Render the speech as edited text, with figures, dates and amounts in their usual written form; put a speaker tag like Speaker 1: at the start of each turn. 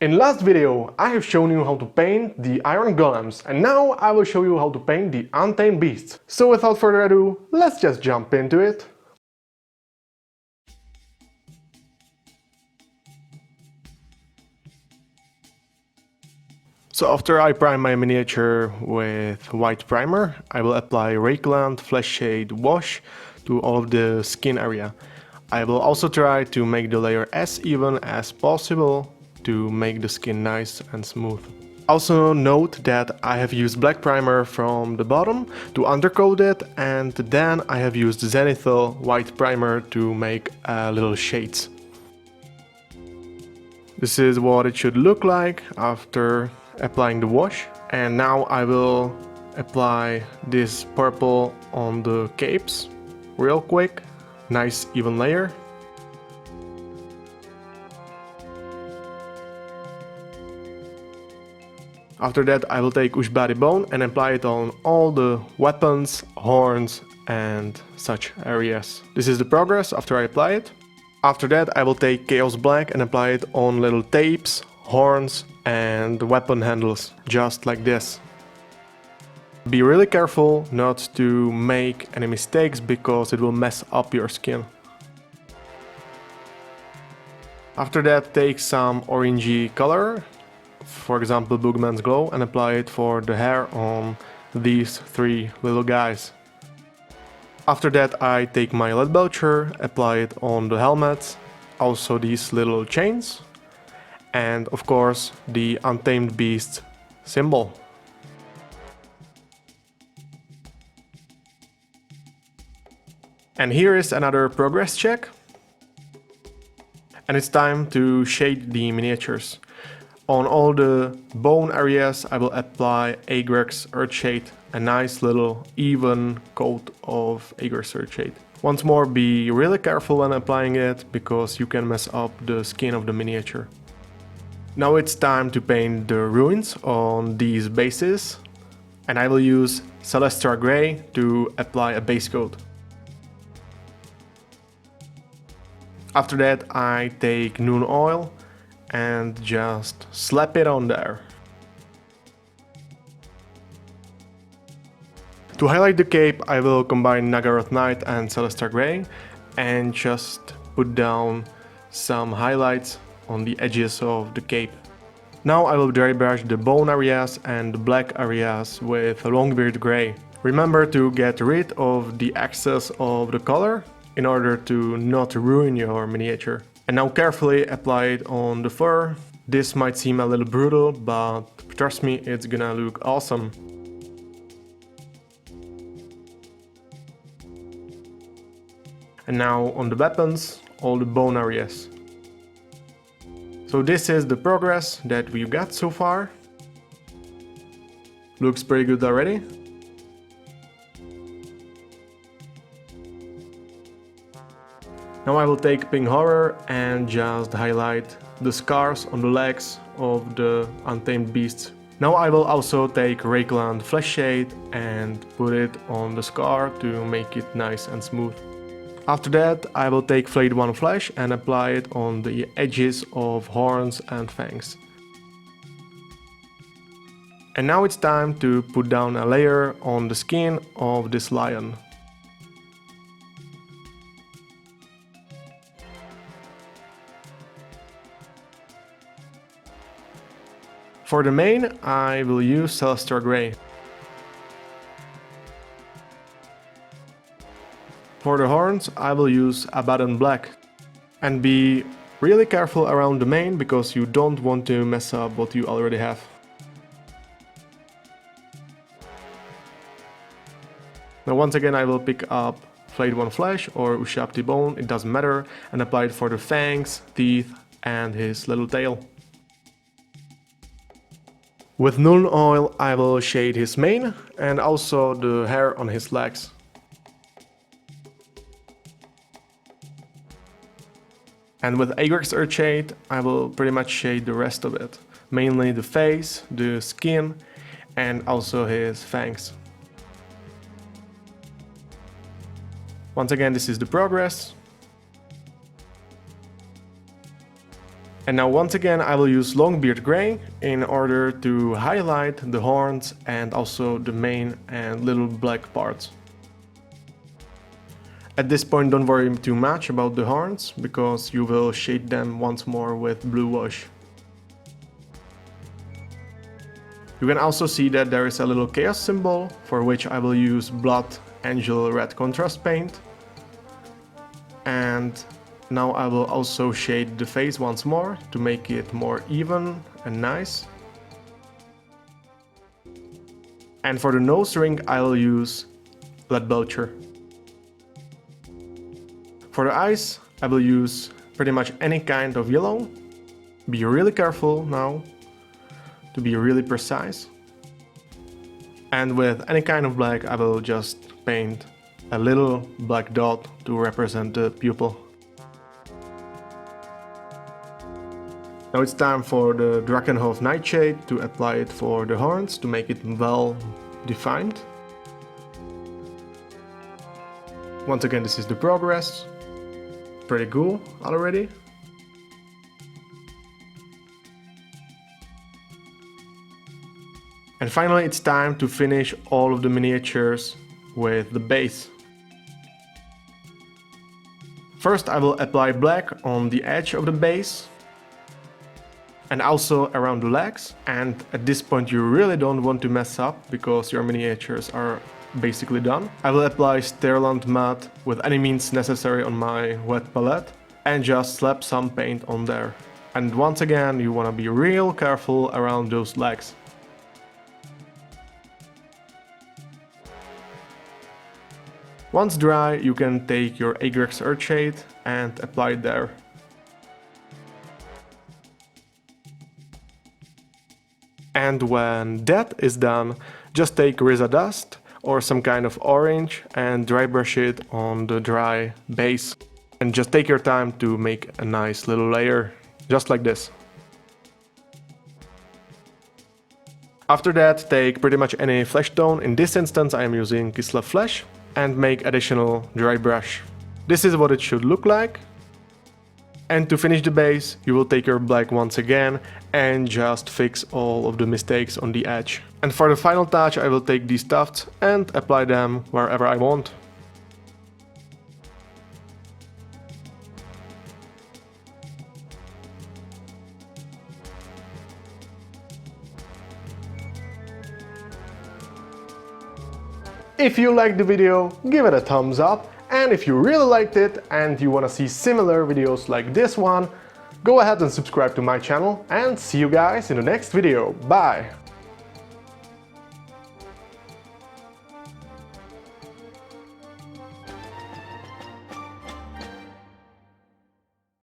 Speaker 1: In last video I have shown you how to paint the Iron Golems, and now I will show you how to paint the Untamed Beasts. So without further ado, let's just jump into it. So after I prime my miniature with white primer, I will apply Rayclan Flesh Shade Wash to all of the skin area. I will also try to make the layer as even as possible to make the skin nice and smooth. Also note that I have used black primer from the bottom to undercoat it, and then I have used zenithal white primer to make little shades. This is what it should look like after applying the wash. And now I will apply this purple on the capes real quick. Nice even layer. After that I will take Ushbari bone and apply it on all the weapons, horns and such areas. This is the progress after I apply it. After that I will take Chaos Black and apply it on little tapes, horns and weapon handles, just like this. Be really careful not to make any mistakes because it will mess up your skin. After that take some orangey color, for example Boogman's Glow, and apply it for the hair on these three little guys. After that I take my lead belcher, apply it on the helmets, also these little chains, and of course the Untamed Beast symbol. And here is another progress check. And it's time to shade the miniatures. On all the bone areas I will apply Agrex Earthshade, a nice little even coat of Agrex Earthshade. Once more, be really careful when applying it because you can mess up the skin of the miniature. Now it's time to paint the ruins on these bases, and I will use Celestra Grey to apply a base coat. After that I take Noon Oil and just slap it on there. To highlight the cape I will combine Nagaroth Knight and Celestra Grey and just put down some highlights on the edges of the cape. Now I will dry brush the bone areas and the black areas with Longbeard Grey. Remember to get rid of the excess of the color in order to not ruin your miniature. And now carefully apply it on the fur. This might seem a little brutal, but trust me, it's gonna look awesome. And now on the weapons, all the bone areas. So this is the progress that we got so far. Looks pretty good already. Now I will take Pink Horror and just highlight the scars on the legs of the Untamed Beasts. Now I will also take Rayclan Flesh Shade and put it on the scar to make it nice and smooth. After that I will take Flayed One Flesh and apply it on the edges of horns and fangs. And now it's time to put down a layer on the skin of this lion. For the mane I will use Celestra Grey. For the horns I will use Abaddon Black. And be really careful around the mane because you don't want to mess up what you already have. Now once again I will pick up Flayed One Flesh or Ushabti Bone, it doesn't matter, and apply it for the fangs, teeth and his little tail. With Noon Oil I will shade his mane and also the hair on his legs. And with Agrex Earthshade I will pretty much shade the rest of it. Mainly the face, the skin and also his fangs. Once again this is the progress. And now once again I will use Longbeard Grey in order to highlight the horns and also the mane and little black parts. At this point don't worry too much about the horns, because you will shade them once more with blue wash. You can also see that there is a little chaos symbol, for which I will use Blood Angel Red Contrast Paint. And now I will also shade the face once more to make it more even and nice. And for the nose ring I will use Lead Belcher. For the eyes I will use pretty much any kind of yellow. Be really careful now to be really precise. And with any kind of black I will just paint a little black dot to represent the pupil. Now it's time for the Drakenhof Nightshade to apply it for the horns to make it well defined. Once again, this is the progress. Pretty cool already. And finally it's time to finish all of the miniatures with the base. First I will apply black on the edge of the base and also around the legs, and at this point you really don't want to mess up because your miniatures are basically done. I will apply Sterland matte with any means necessary on my wet palette and just slap some paint on there. And once again you want to be real careful around those legs. Once dry you can take your Agrax Earthshade and apply it there. And when that is done, just take Riza Dust or some kind of orange and dry brush it on the dry base. And just take your time to make a nice little layer, just like this. After that, take pretty much any flesh tone. In this instance I am using Kislev Flesh, and make additional dry brush. This is what it should look like. And to finish the base, you will take your black once again and just fix all of the mistakes on the edge. And for the final touch I will take these tufts and apply them wherever I want. If you liked the video, give it a thumbs up. And if you really liked it and you want to see similar videos like this one, go ahead and subscribe to my channel, and see you guys in the next video. Bye!